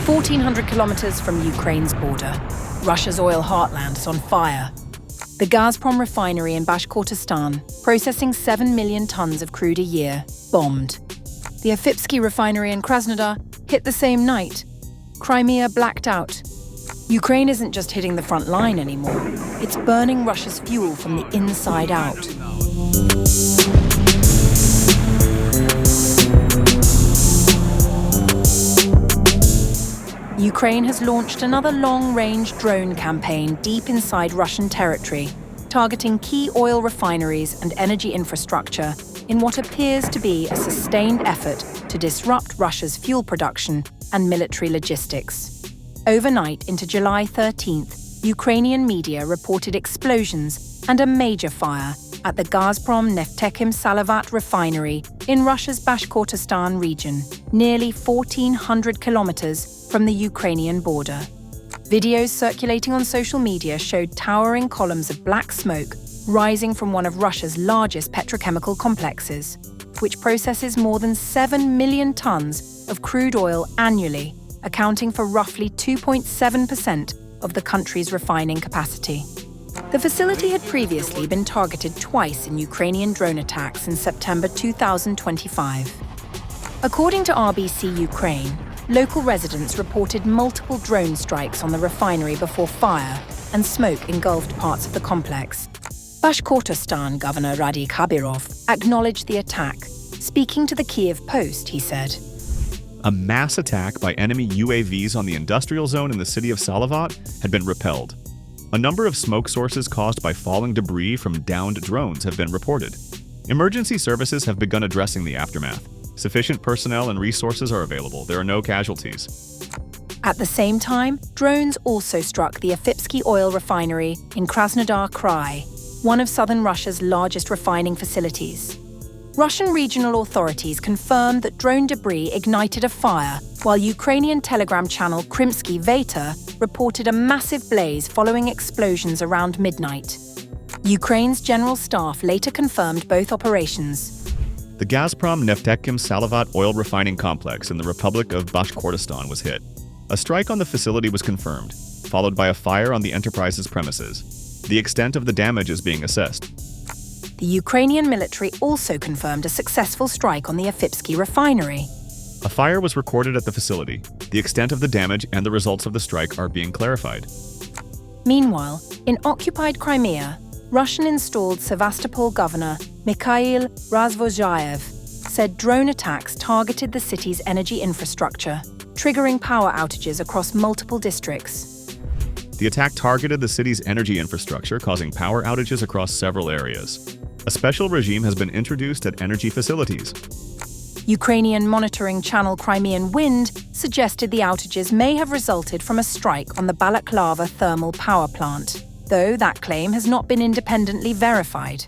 1,400 kilometres from Ukraine's border, Russia's oil heartland is on fire. The Gazprom refinery in Bashkortostan, processing 7 million tonnes of crude a year, bombed. The Afipsky refinery in Krasnodar hit the same night. Crimea blacked out. Ukraine isn't just hitting the front line anymore. It's burning Russia's fuel from the inside out. Ukraine has launched another long-range drone campaign deep inside Russian territory, targeting key oil refineries and energy infrastructure in what appears to be a sustained effort to disrupt Russia's fuel production and military logistics. Overnight into July 13th, Ukrainian media reported explosions and a major fire at the Gazprom Neftekhim Salavat refinery in Russia's Bashkortostan region, nearly 1,400 kilometers from the Ukrainian border. Videos circulating on social media showed towering columns of black smoke rising from one of Russia's largest petrochemical complexes, which processes more than 7 million tons of crude oil annually, accounting for roughly 2.7% of the country's refining capacity. The facility had previously been targeted twice in Ukrainian drone attacks in September 2025. According to RBC Ukraine, local residents reported multiple drone strikes on the refinery before fire and smoke engulfed parts of the complex. Bashkortostan Governor Radi Kabirov acknowledged the attack. Speaking to the Kiev Post, he said, "A mass attack by enemy UAVs on the industrial zone in the city of Salavat had been repelled. A number of smoke sources caused by falling debris from downed drones have been reported. Emergency services have begun addressing the aftermath. Sufficient personnel and resources are available. There are no casualties." At the same time, drones also struck the Afipsky oil refinery in Krasnodar Krai, one of southern Russia's largest refining facilities. Russian regional authorities confirmed that drone debris ignited a fire, while Ukrainian telegram channel Crimea Veter reported a massive blaze following explosions around midnight. Ukraine's general staff later confirmed both operations. The Gazprom Neftekhim Salavat oil refining complex in the Republic of Bashkortostan was hit. A strike on the facility was confirmed, followed by a fire on the enterprise's premises. The extent of the damage is being assessed. The Ukrainian military also confirmed a successful strike on the Afipsky refinery. A fire was recorded at the facility. The extent of the damage and the results of the strike are being clarified. Meanwhile, in occupied Crimea, Russian-installed Sevastopol governor Mikhail Razvozhaev said drone attacks targeted the city's energy infrastructure, triggering power outages across multiple districts. The attack targeted the city's energy infrastructure, causing power outages across several areas. A special regime has been introduced at energy facilities. Ukrainian monitoring channel Crimean Wind suggested the outages may have resulted from a strike on the Balaklava thermal power plant, though that claim has not been independently verified.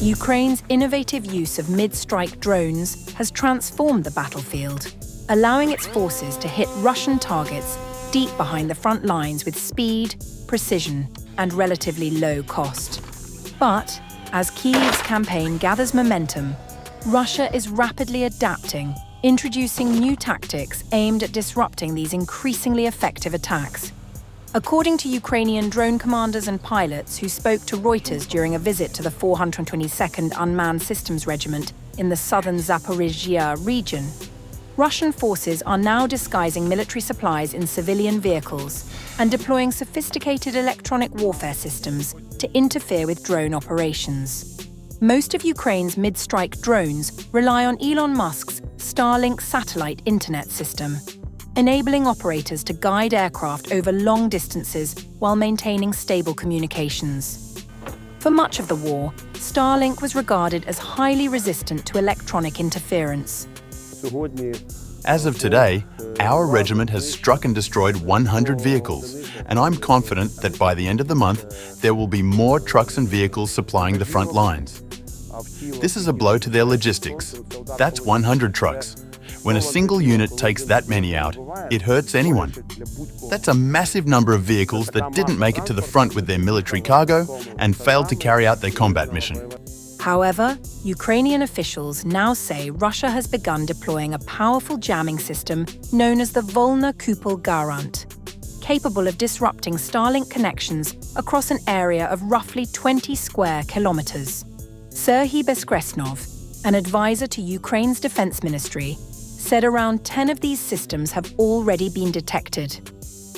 Ukraine's innovative use of mid-strike drones has transformed the battlefield, allowing its forces to hit Russian targets deep behind the front lines with speed, precision, and relatively low cost. But as Kyiv's campaign gathers momentum, Russia is rapidly adapting, introducing new tactics aimed at disrupting these increasingly effective attacks. According to Ukrainian drone commanders and pilots who spoke to Reuters during a visit to the 422nd Unmanned Systems Regiment in the southern Zaporizhzhia region, Russian forces are now disguising military supplies in civilian vehicles and deploying sophisticated electronic warfare systems to interfere with drone operations. Most of Ukraine's mid-strike drones rely on Elon Musk's Starlink satellite internet system, enabling operators to guide aircraft over long distances while maintaining stable communications. For much of the war, Starlink was regarded as highly resistant to electronic interference. As of today, our regiment has struck and destroyed 100 vehicles, and I'm confident that by the end of the month, there will be more trucks and vehicles supplying the front lines. This is a blow to their logistics. That's 100 trucks. When a single unit takes that many out, it hurts anyone. That's a massive number of vehicles that didn't make it to the front with their military cargo and failed to carry out their combat mission. However, Ukrainian officials now say Russia has begun deploying a powerful jamming system known as the Volna Kupol Garant, capable of disrupting Starlink connections across an area of roughly 20 square kilometres. Serhiy Bezkresnov, an advisor to Ukraine's defense ministry, said around 10 of these systems have already been detected.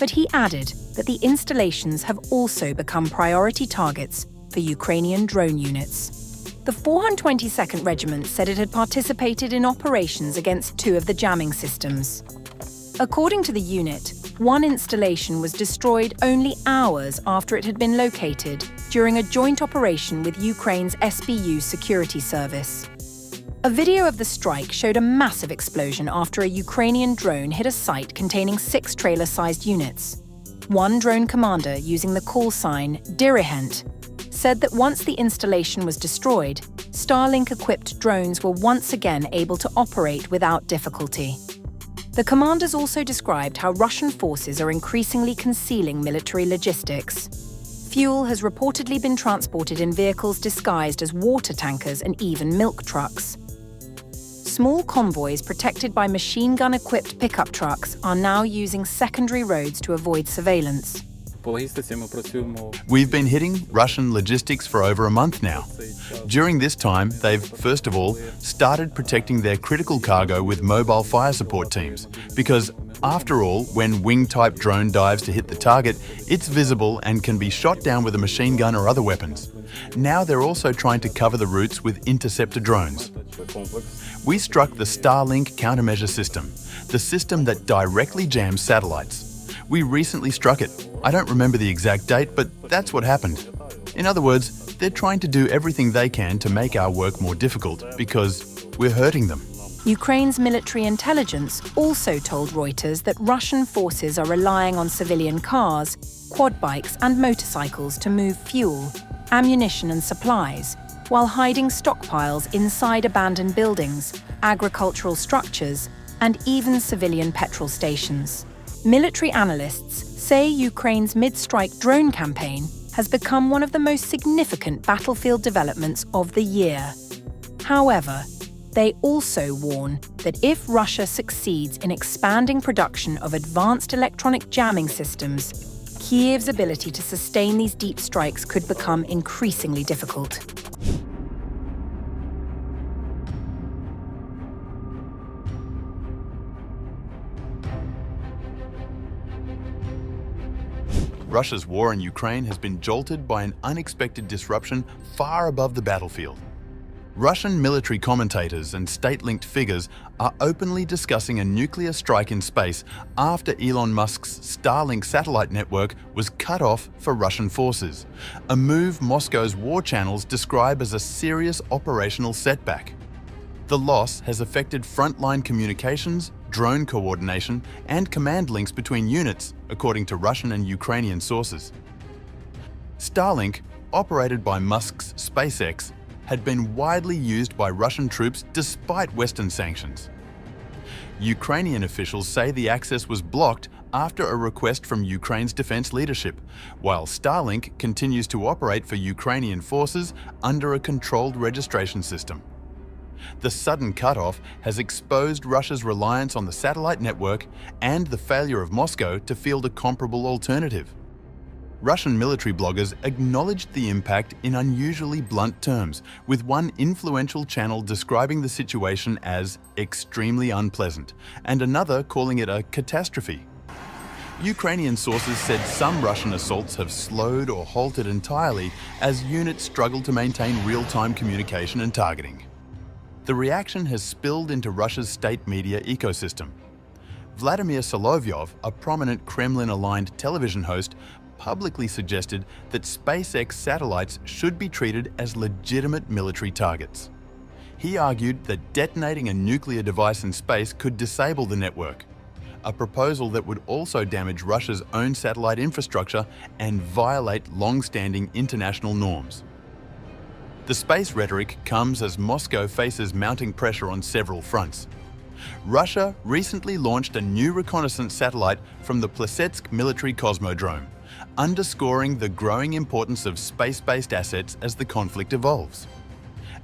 But he added that the installations have also become priority targets for Ukrainian drone units. The 422nd Regiment said it had participated in operations against 2 of the jamming systems. According to the unit, one installation was destroyed only hours after it had been located during a joint operation with Ukraine's SBU security service. A video of the strike showed a massive explosion after a Ukrainian drone hit a site containing 6 trailer-sized units. One drone commander, using the call sign Dirihent, said that once the installation was destroyed, Starlink-equipped drones were once again able to operate without difficulty. The commanders also described how Russian forces are increasingly concealing military logistics. Fuel has reportedly been transported in vehicles disguised as water tankers and even milk trucks. Small convoys protected by machine gun-equipped pickup trucks are now using secondary roads to avoid surveillance. We've been hitting Russian logistics for over a month now. During this time, they've, first of all, started protecting their critical cargo with mobile fire support teams, because, after all, when wing-type drone dives to hit the target, it's visible and can be shot down with a machine gun or other weapons. Now they're also trying to cover the routes with interceptor drones. We struck the Starlink countermeasure system, the system that directly jams satellites. We recently struck it. I don't remember the exact date, but that's what happened. In other words, they're trying to do everything they can to make our work more difficult because we're hurting them. Ukraine's military intelligence also told Reuters that Russian forces are relying on civilian cars, quad bikes and motorcycles to move fuel, ammunition and supplies, while hiding stockpiles inside abandoned buildings, agricultural structures, and even civilian petrol stations. Military analysts say Ukraine's mid-strike drone campaign has become one of the most significant battlefield developments of the year. However, they also warn that if Russia succeeds in expanding production of advanced electronic jamming systems, Kyiv's ability to sustain these deep strikes could become increasingly difficult. Russia's war in Ukraine has been jolted by an unexpected disruption far above the battlefield. Russian military commentators and state-linked figures are openly discussing a nuclear strike in space after Elon Musk's Starlink satellite network was cut off for Russian forces, a move Moscow's war channels describe as a serious operational setback. The loss has affected frontline communications, drone coordination, and command links between units, according to Russian and Ukrainian sources. Starlink, operated by Musk's SpaceX, had been widely used by Russian troops despite Western sanctions. Ukrainian officials say the access was blocked after a request from Ukraine's defense leadership, while Starlink continues to operate for Ukrainian forces under a controlled registration system. The sudden cutoff has exposed Russia's reliance on the satellite network and the failure of Moscow to field a comparable alternative. Russian military bloggers acknowledged the impact in unusually blunt terms, with one influential channel describing the situation as extremely unpleasant, and another calling it a catastrophe. Ukrainian sources said some Russian assaults have slowed or halted entirely as units struggle to maintain real-time communication and targeting. The reaction has spilled into Russia's state media ecosystem. Vladimir Solovyov, a prominent Kremlin-aligned television host, publicly suggested that SpaceX satellites should be treated as legitimate military targets. He argued that detonating a nuclear device in space could disable the network, a proposal that would also damage Russia's own satellite infrastructure and violate long-standing international norms. The space rhetoric comes as Moscow faces mounting pressure on several fronts. Russia recently launched a new reconnaissance satellite from the Plesetsk military cosmodrome, underscoring the growing importance of space-based assets as the conflict evolves.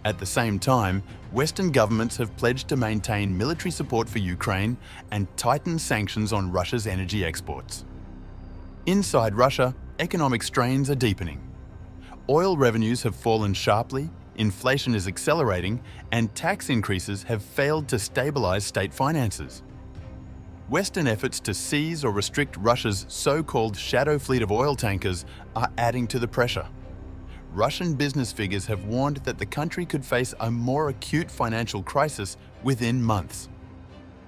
At the same time, Western governments have pledged to maintain military support for Ukraine and tighten sanctions on Russia's energy exports. Inside Russia, economic strains are deepening. Oil revenues have fallen sharply, inflation is accelerating, and tax increases have failed to stabilize state finances. Western efforts to seize or restrict Russia's so-called shadow fleet of oil tankers are adding to the pressure. Russian business figures have warned that the country could face a more acute financial crisis within months.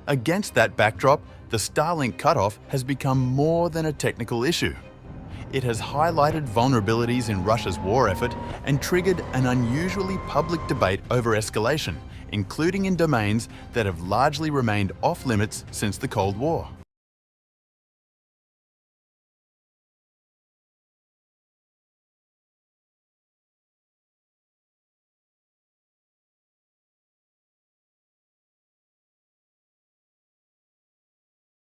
Against that backdrop, the Starlink cutoff has become more than a technical issue. It has highlighted vulnerabilities in Russia's war effort and triggered an unusually public debate over escalation, including in domains that have largely remained off-limits since the Cold War.